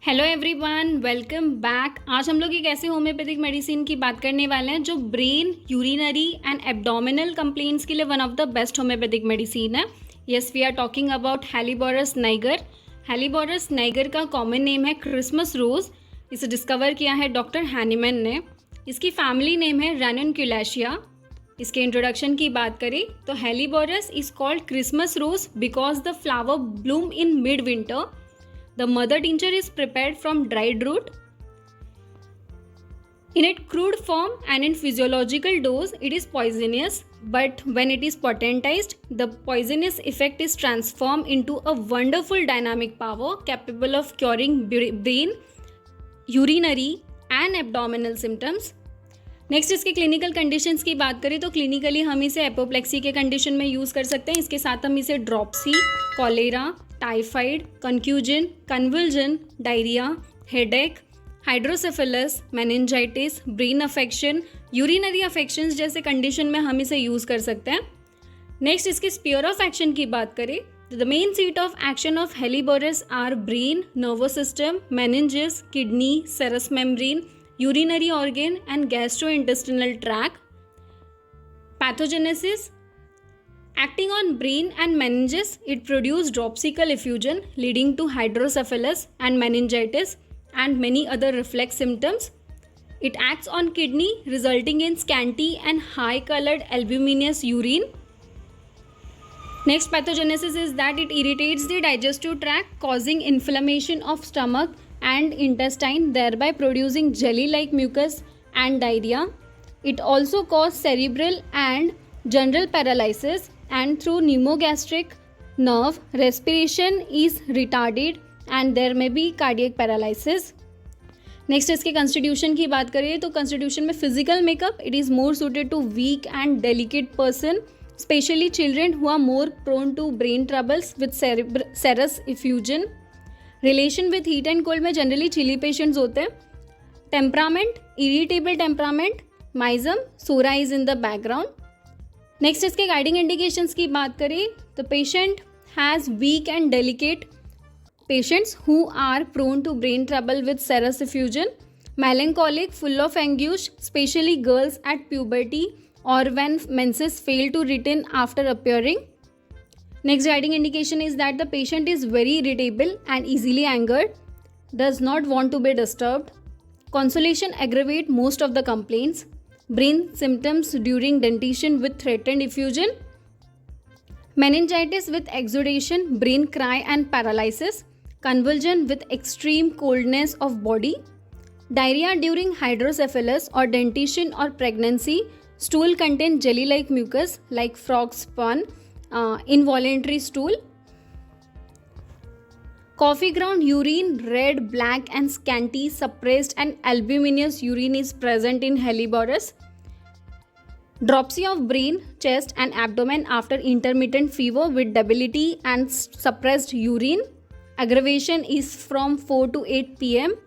Hello everyone, welcome back. आज हम लोग एक ऐसे होम्योपैथिक मेडिसिन की बात करने वाले हैं जो brain, urinary and abdominal complaints के लिए one of the best homeopathic medicine है। Yes, we are talking about helleborus niger. Helleborus niger का कॉमन नेम है क्रिसमस रोज। इसे डिस्कवर किया है डॉक्टर हैनीमैन ने। इसकी फैमिली नेम है रैननक्यूलेशिया। इसके इंट्रोडक्शन की बात करें तो helleborus is called Christmas rose because the flower bloom in mid winter. The mother tincture is prepared from dried root. In its crude form and in physiological dose, it is poisonous, but when it is potentized, the poisonous effect is transformed into a wonderful dynamic power capable of curing brain, urinary and abdominal symptoms. Next इसके clinical conditions की बात करें तो clinically हम इसे apoplexy के condition में use कर सकते हैं। इसके साथ हम इसे dropsy, cholera, typhoid, confusion, convulsion, diarrhoea, headache, hydrocephalus, meningitis, brain affection, urinary affections जैसे कंडीशन में हम इसे यूज़ कर सकते हैं। नेक्स्ट इसके स्पीयर ऑफ एक्शन की बात करें तो the main seat of action of helleborus are brain, nervous system, meninges, kidney, serous membrane, urinary organ and gastrointestinal tract. Pathogenesis: acting on brain and meninges, it produces dropsical effusion leading to hydrocephalus and meningitis and many other reflex symptoms. It acts on kidney, resulting in scanty and high colored albuminous urine. Next pathogenesis is that it irritates the digestive tract, causing inflammation of stomach and intestine, thereby producing jelly-like mucus and diarrhea. It also causes cerebral and general paralysis, and through pneumogastric nerve, respiration is retarded and there may be cardiac paralysis. Next इसके constitution की बात करें तो constitution में physical makeup, it is more suited to weak and delicate person, especially children who are more prone to brain troubles with serous effusion. Relation with heat and cold में generally chilly patients होते हैं. Temperament, irritable temperament, miasm, psora is in the background. Next इसके guiding indications की बात करें तो patient has weak and delicate patients who are prone to brain trouble with serous effusion, melancholic, full of anguish, especially girls at puberty or when menses fail to return after appearing. Next guiding indication is that the patient is very irritable and easily angered, does not want to be disturbed. Consolation aggravate most of the complaints. Brain symptoms during dentition with threatened effusion. Meningitis with exudation, brain cry and paralysis. Convulsion with extreme coldness of body. Diarrhea during hydrocephalus or dentition or pregnancy. Stool contain jelly-like mucus like frog spawn. Involuntary stool. Coffee ground urine, red, black and scanty, suppressed and albuminous urine is present in Helleborus. Dropsy of brain, chest and abdomen after intermittent fever with debility and suppressed urine. Aggravation is from 4 to 8 pm.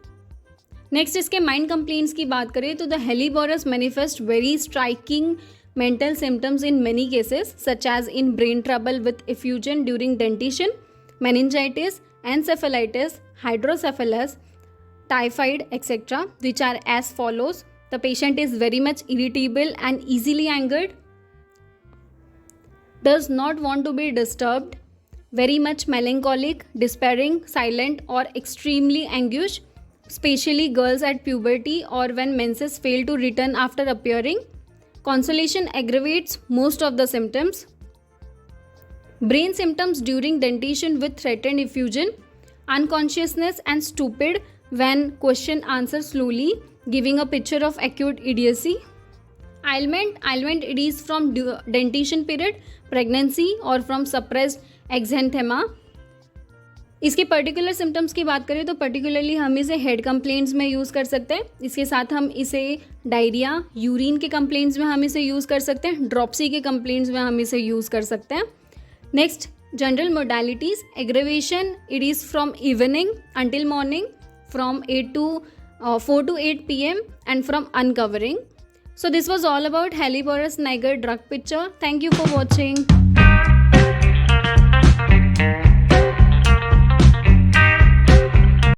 Next इसके mind complaints की बात करें तो the helleborus manifest very striking mental symptoms in many cases such as in brain trouble with effusion during dentition, meningitis, encephalitis, hydrocephalus, typhoid, etc., which are as follows. The patient is very much irritable and easily angered, does not want to be disturbed, very much melancholic, despairing, silent or extremely anguish, especially girls at puberty or when menses fail to return after appearing. Consolation aggravates most of the symptoms. Brain symptoms during dentition with threatened effusion, unconsciousness and stupid when question answer slowly, giving a picture of acute idiocy. Ailment it is from dentition period, pregnancy or from suppressed exanthema. इसके particular symptoms की बात करें तो particularly हम इसे head complaints में use कर सकते हैं. इसके साथ हम इसे डायरिया, यूरिन के कंप्लेंट्स में हम इसे यूज़ कर सकते हैं. ड्रॉप्सी के कंप्लेंट्स में हम इसे यूज़ कर सकते हैं. Next general modalities. Aggravation it is from evening until morning, from 4 to 8 pm and from uncovering. So this was all about Helleborus niger drug picture. Thank you for watching.